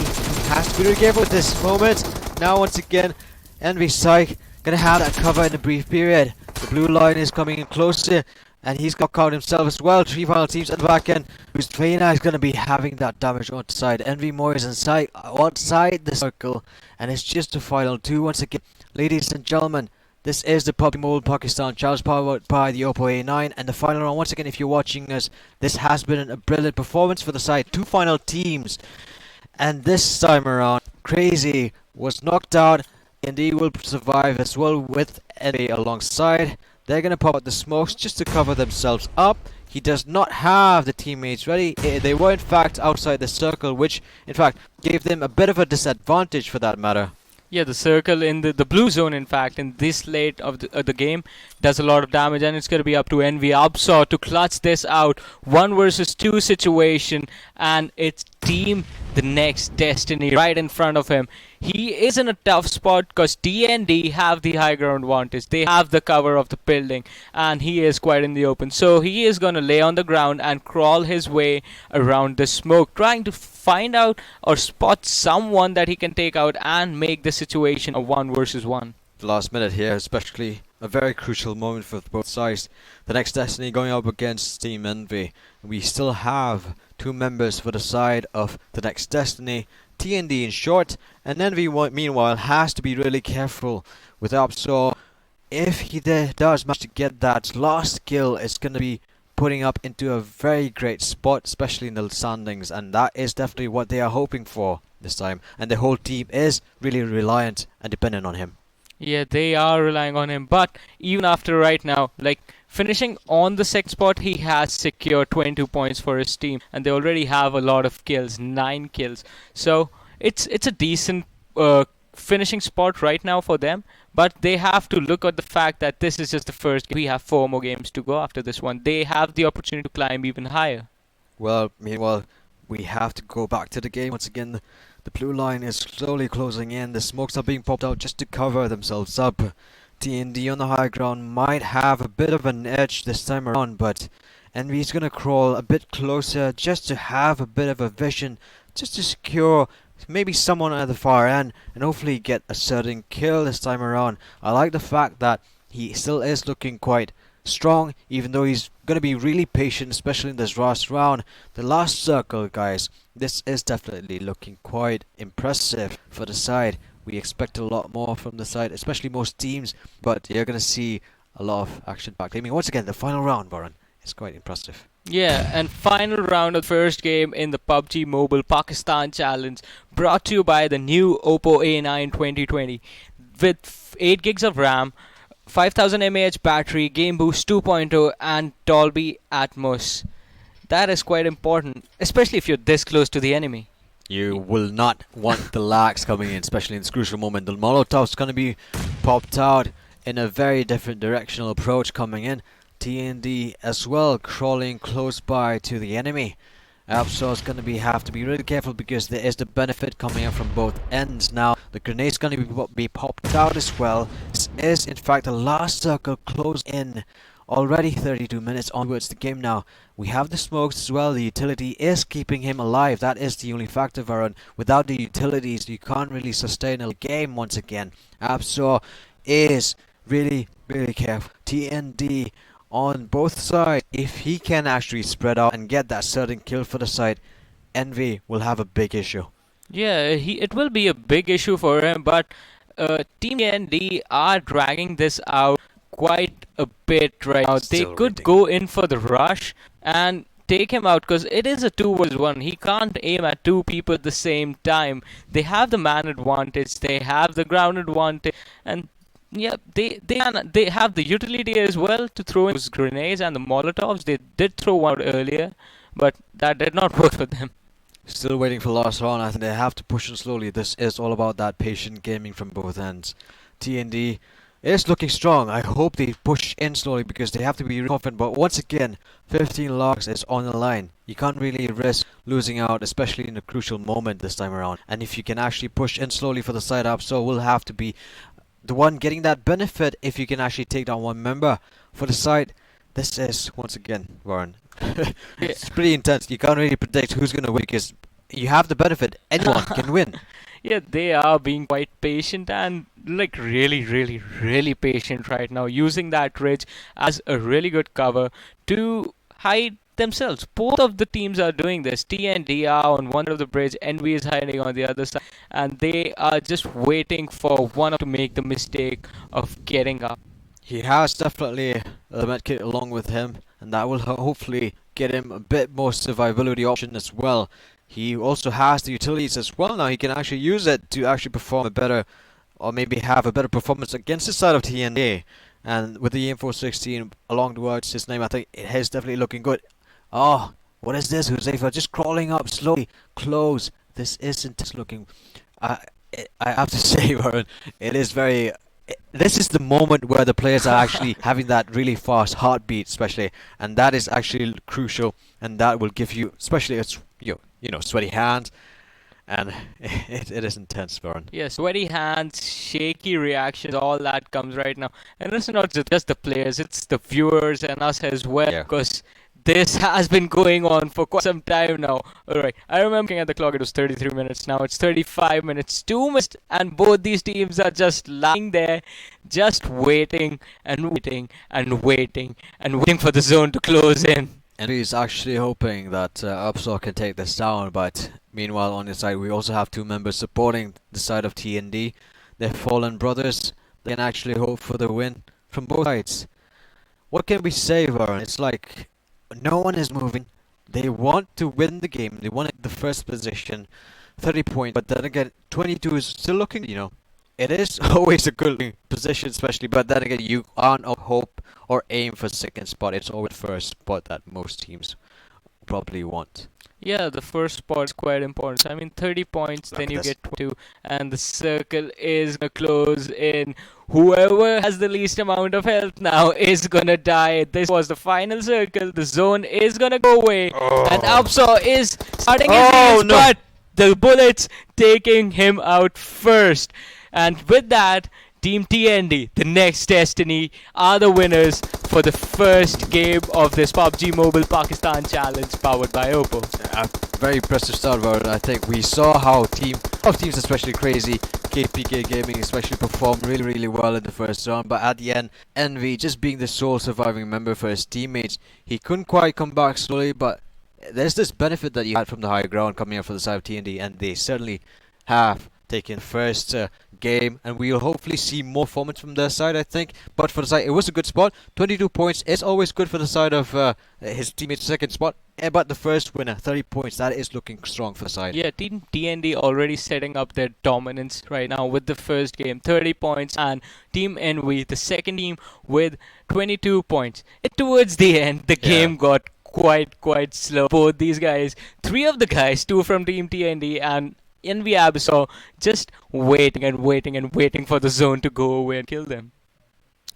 Has to be really careful with this moment. Now once again, Envy Psych going to have that cover in a brief period. The blue line is coming in closer. And he's got caught himself as well. 3 final teams at the back end. Whose trainer is going to be having that damage on side. Envy Moore is inside, outside the circle. And it's just the final 2 once again. Ladies and gentlemen, this is the PUBG Mobile Pakistan Challenge powered by the OPPO A9. And the final round, once again, if you're watching us, this has been a brilliant performance for the side. 2 final teams. And this time around, Crazy was knocked out. Indeed will survive as well with Envy alongside. They're going to pop out the smokes just to cover themselves up. He does not have the teammates ready. They were in fact outside the circle, which in fact gave them a bit of a disadvantage for that matter. Yeah, the circle in the blue zone, in fact, in this late of the game, does a lot of damage, and it's going to be up to Envy Upsaw to clutch this out. 1 versus 2 situation, and it's Team the Next Destiny right in front of him. He is in a tough spot because TND have the high ground advantage. They have the cover of the building, and he is quite in the open. So he is going to lay on the ground and crawl his way around the smoke, trying to find out or spot someone that he can take out and make the situation a 1 versus 1. The last minute here, especially a very crucial moment for both sides. The Next Destiny going up against Team Envy. We still have 2 members for the side of the Next Destiny. TND in short, and Envy meanwhile has to be really careful with Upsaw. If he does manage to get that last kill, it's going to be putting up into a very great spot, especially in the standings, and that is definitely what they are hoping for this time. And the whole team is really reliant and dependent on him. Yeah, they are relying on him, but even after right now, like finishing on the 6th spot, he has secured 22 points for his team, and they already have a lot of kills, 9 kills. So it's a decent finishing spot right now for them, but they have to look at the fact that this is just the first game. We have 4 more games to go after this one. They have the opportunity to climb even higher. Well, meanwhile, we have to go back to the game once again. The blue line is slowly closing in. The smokes are being popped out just to cover themselves up. TND on the high ground might have a bit of an edge this time around, but Envy's gonna crawl a bit closer just to have a bit of a vision, just to secure maybe someone at the far end and hopefully get a certain kill this time around. I like the fact that he still is looking quite strong, even though he's going to be really patient, especially in this last round. The last circle, guys, this is definitely looking quite impressive for the side. We expect a lot more from the side, especially most teams, but you're going to see a lot of action back. I mean, once again, the final round, Varun, is quite impressive. Yeah, and final round of the first game in the PUBG Mobile Pakistan Challenge, brought to you by the new OPPO A9 2020 with 8 gigs of RAM, 5000 mAh battery, Game Boost 2.0 and Dolby Atmos. That is quite important, especially if you're this close to the enemy. You will not want the lags coming in, especially in this crucial moment. The Molotov's going to be popped out in a very different directional approach coming in. TND as well crawling close by to the enemy. Upsaw's going to have to be really careful because there is the benefit coming in from both ends now. The grenade's going to be popped out as well. This is in fact the last circle closed in. Already 32 minutes onwards the game now. We have the smokes as well. The utility is keeping him alive. That is the only factor, Varun. Without the utilities, you can't really sustain a game once again. Upsaw is really careful. TND on both sides. If he can actually spread out and get that certain kill for the side, Envy will have a big issue. Yeah, it will be a big issue for him, but Team ND are dragging this out quite a bit right now. They Still could waiting. go in for the rush and take him out because it is a 2 versus 1. He can't aim at two people at the same time. They have the man advantage, they have the ground advantage, and yeah, they have the utility as well to throw in those grenades and the molotovs. They did throw one out earlier, but that did not work for them. Still waiting for last round. I think they have to push it slowly. This is all about that patient gaming from both ends. TND is looking strong. I hope they push in slowly because they have to be confident. But once again, 15 logs is on the line. You can't really risk losing out, especially in a crucial moment this time around. And if you can actually push in slowly for the side up, so will have to be the one getting that benefit if you can actually take down one member for the side. This is, once again, Warren, it's pretty intense. You can't really predict who's going to win because you have the benefit. Anyone can win. Yeah, they are being quite patient and like really patient right now, using that ridge as a really good cover to hide themselves. Both of the teams are doing this. TND are on one side of the bridge, NV is hiding on the other side, and they are just waiting for one of to make the mistake of getting up. He has definitely the medkit along with him, and that will hopefully get him a bit more survivability option as well. He also has the utilities as well now. He can actually use it to actually perform a better, or maybe have a better performance against the side of TNA. And with the EM416 along towards his name, I think it is definitely looking good. Oh, what is this, Huzaifa? Just crawling up slowly. Close. This isn't looking... I have to say, Warren, it is very... This is the moment where the players are actually having that really fast heartbeat, especially, and that is actually crucial, and that will give you, especially it's sweaty hands, and it is intense, Warren. Yeah, sweaty hands, shaky reactions, all that comes right now. And it's not just the players, it's the viewers and us as well. Yeah. Because this has been going on for quite some time now. Alright, I remember looking at the clock, it was 33 minutes. Now it's 35 minutes, 2 minutes, and both these teams are just lying there, just waiting and waiting and waiting and waiting for the zone to close in. And he's actually hoping that OPPO can take this down, but meanwhile on the side we also have two members supporting the side of TND. They're fallen brothers. They can actually hope for the win from both sides. What can we say, Varun? It's like no one is moving. They want to win the game. They want the first position, 30 points. But then again, 22 is still looking, it is always a good position, especially. But then again, you aren't hope or aim for second spot. It's always first spot that most teams probably want. Yeah, the first spot is quite important. I mean, 30 points, Look then at you this. get 22, and the circle is gonna close in. Whoever has the least amount of health now is gonna die. This was the final circle. The zone is gonna go away, and Upsaw is starting his heals, no. but the bullets taking him out first. And with that, Team TND, the next Destiny, are the winners for the first game of this PUBG Mobile Pakistan Challenge powered by OPPO. A very impressive start, Varun. I think we saw how teams, especially Crazy, KPK Gaming especially, performed really well in the first round. But at the end, Envy, just being the sole surviving member for his teammates, he couldn't quite come back slowly. But there's this benefit that you had from the high ground coming up for the side of TND, and they certainly have taken first game, and we'll hopefully see more performance from their side, I think. But for the side, it was a good spot. 22 points is always good for the side of his teammate's second spot. But the first winner, 30 points, that is looking strong for the side. Yeah, Team TND already setting up their dominance right now with the first game, 30 points, and Team NV, the second team, with 22 points. Towards the end, the game got quite slow. Both these guys, three of the guys, two from Team TND and NV Abyssal, just waiting for the zone to go away and kill them.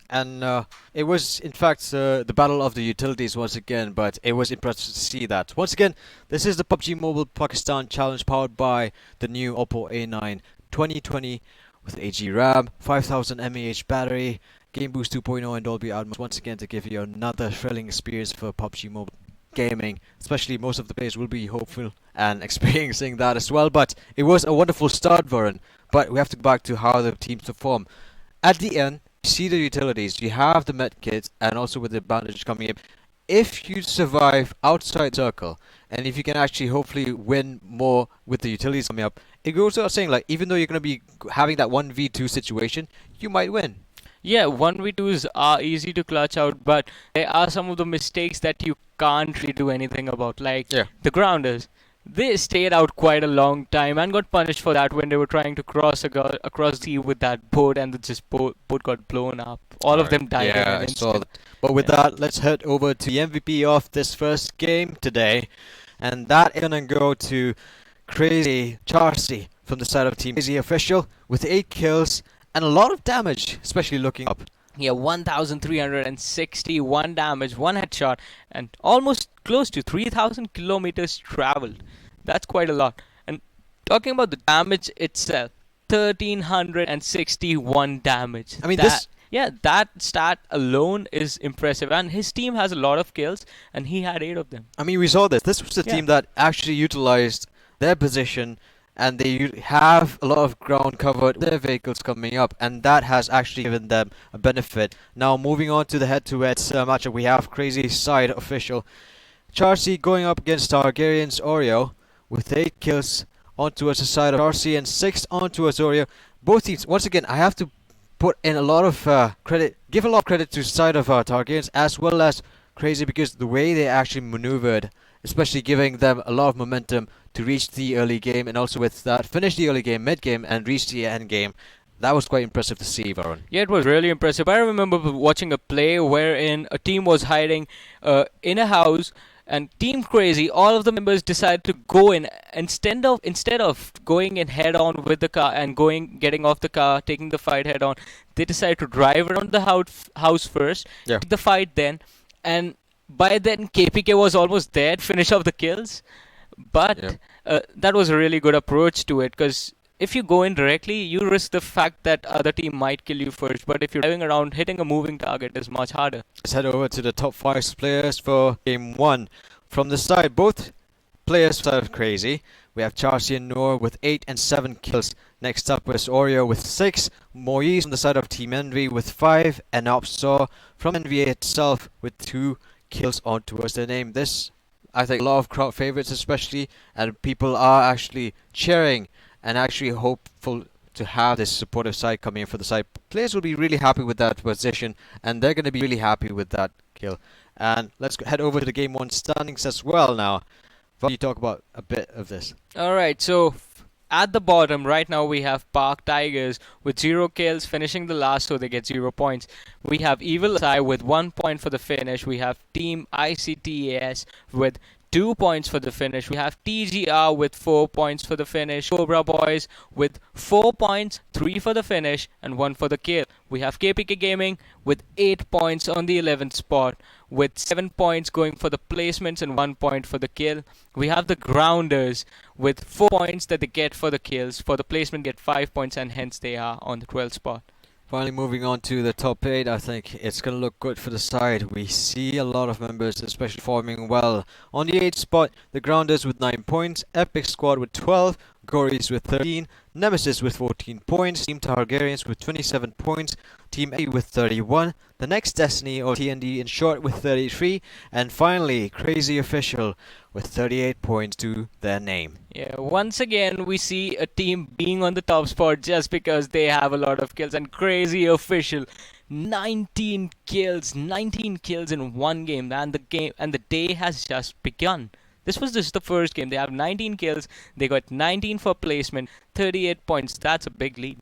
And it was, in fact, the battle of the utilities once again, but it was impressive to see that. Once again, this is the PUBG Mobile Pakistan Challenge powered by the new OPPO A9 2020 with 8GB RAM, 5000 mAh battery, Game Boost 2.0 and Dolby Atmos, once again to give you another thrilling experience for PUBG Mobile gaming. Especially most of the players will be hopeful and experiencing that as well. But it was a wonderful start, Varun. But we have to go back to how the teams perform. At the end, you see the utilities, you have the med kits, and also with the bandage coming in, if you survive outside circle, and if you can actually hopefully win more with the utilities coming up, it goes without saying, like, even though you're going to be having that 1v2 situation, you might win. Yeah, 1v2s are easy to clutch out, but there are some of the mistakes that you can't really do anything about, like Yeah. the grounders. They stayed out quite a long time and got punished for that when they were trying to cross across the sea with that boat, and boat got blown up. All of them died in Yeah, an I saw instant. that. But with Yeah. that, let's head over to the MVP of this first game today, and that is gonna go to Crazy Charcy from the side of Team Crazy Official with 8 kills and a lot of damage, especially looking up. Yeah, 1,361 damage, one headshot, and almost close to 3,000 kilometers traveled. That's quite a lot. And talking about the damage itself, 1,361 damage. I mean, that stat alone is impressive. And his team has a lot of kills, and he had 8 of them. I mean, we saw this. This was the Yeah. team that actually utilized their position, and they have a lot of ground covered with their vehicles coming up, and that has actually given them a benefit. Now, moving on to the head-to-head matchup, we have Crazy Side Official. Charcy going up against Targaryen's Oreo with 8 kills on towards the side of Charcy and 6 on towards Oreo. Both teams, once again, I have to put in a lot of credit, give a lot of credit to the side of Targaryens as well as Crazy, because the way they actually maneuvered, especially giving them a lot of momentum to reach the early game, and also with that finish the early game, mid game, and reach the end game. That was quite impressive to see, Varun. Yeah, it was really impressive. I remember watching a play wherein a team was hiding in a house, and Team Crazy, all of the members decided to go in instead of going in head on with the car and getting off the car, taking the fight head on. They decided to drive around the house first, Yeah. take the fight then, and by then KPK was almost there to finish off the kills. But Yeah. that was a really good approach to it, because if you go in directly, you risk the fact that other team might kill you first. But if you're driving around, hitting a moving target is much harder. Let's head over to the top 5 players for game 1. From the side, both players are crazy. We have Charcy and Noor with 8 and 7 kills. Next up is Oreo with 6. Moise on the side of Team Envy with 5. And Opsaw from Envy itself with 2 kills on towards their name. This, I think, a lot of crowd favorites especially, and people are actually cheering and actually hopeful to have this supportive side coming in for the side. Players will be really happy with that position, and they're going to be really happy with that kill. And let's head over to the game 1 standings as well now. Can you talk about a bit of this? Alright, so at the bottom right now we have Park Tigers with 0 kills, finishing the last, so they get 0 points. We have Evil Eye with 1 point for the finish. We have Team ICTAS with 2 points for the finish. We have TGR with 4 points for the finish. Cobra Boys with 4 points, 3 for the finish, and 1 for the kill. We have KPK Gaming with 8 points on the 11th spot, with 7 points going for the placements and 1 point for the kill. We have the Grounders with 4 points that they get for the kills. For the placement, get 5 points, and hence they are on the 12th spot. Finally, moving on to the top 8, I think it's going to look good for the side. We see a lot of members especially forming well. On the 8th spot, the Grounders with 9 points, Epic Squad with 12, Gories with 13, Nemesis with 14 points, Team Targaryens with 27 points, Team A with 31, the next Destiny or TND in short with 33, and finally Crazy Official with 38 points to their name. Yeah, once again we see a team being on the top spot just because they have a lot of kills, and Crazy Official 19 kills in one game, and the day has just begun. This was just the first game. They have 19 kills, they got 19 for placement, 38 points. That's a big lead.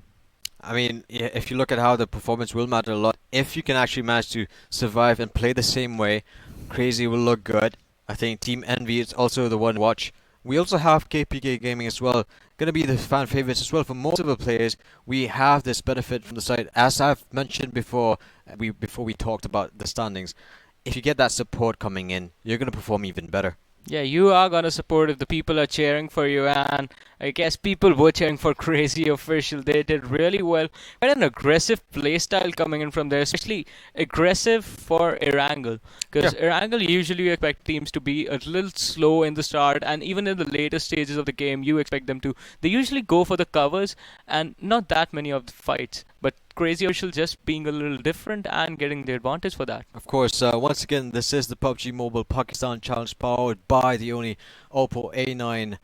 I mean, yeah, if you look at how the performance will matter a lot, if you can actually manage to survive and play the same way, Crazy will look good. I think Team Envy is also the one to watch. We also have KPK Gaming as well, going to be the fan favorites as well for most of the players. We have this benefit from the side, as I've mentioned before we talked about the standings. If you get that support coming in, you're going to perform even better. Yeah, you are gonna support if the people are cheering for you, and I guess people were cheering for Crazy Official. They did really well. Quite an aggressive playstyle coming in from there, especially aggressive for Erangel. Because Erangel usually you expect teams to be a little slow in the start, and even in the later stages of the game, you expect them to. They usually go for the covers and not that many of the fights. But crazy official just being a little different and getting the advantage for that. Of course, once again, this is the PUBG Mobile Pakistan Challenge powered by the only OPPO A9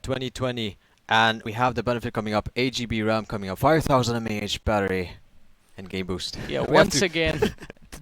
2020. And we have the benefit coming up, 8GB RAM coming up, 5000 mAh battery, and game boost. Yeah, We have once to- again,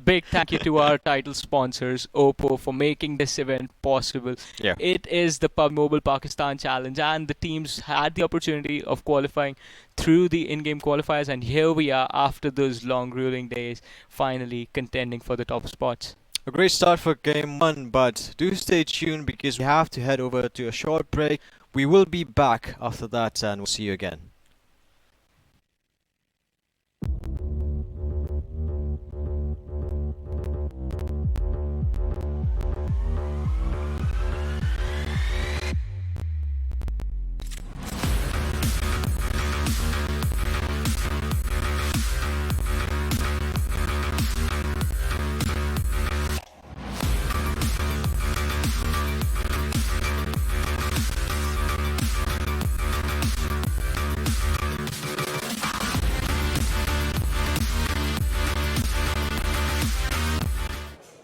big thank you to our title sponsors, OPPO, for making this event possible. Yeah. It is the PUBG Mobile Pakistan Challenge, and the teams had the opportunity of qualifying through the in-game qualifiers, and here we are after those long grueling days, finally contending for the top spots. A great start for game one, but do stay tuned because we have to head over to a short break. We will be back after that, and we'll see you again.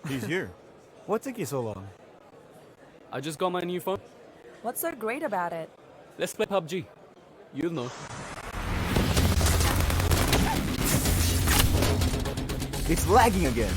He's here. What took you so long? I just got my new phone. What's so great about it? Let's play PUBG. You'll know. It's lagging again.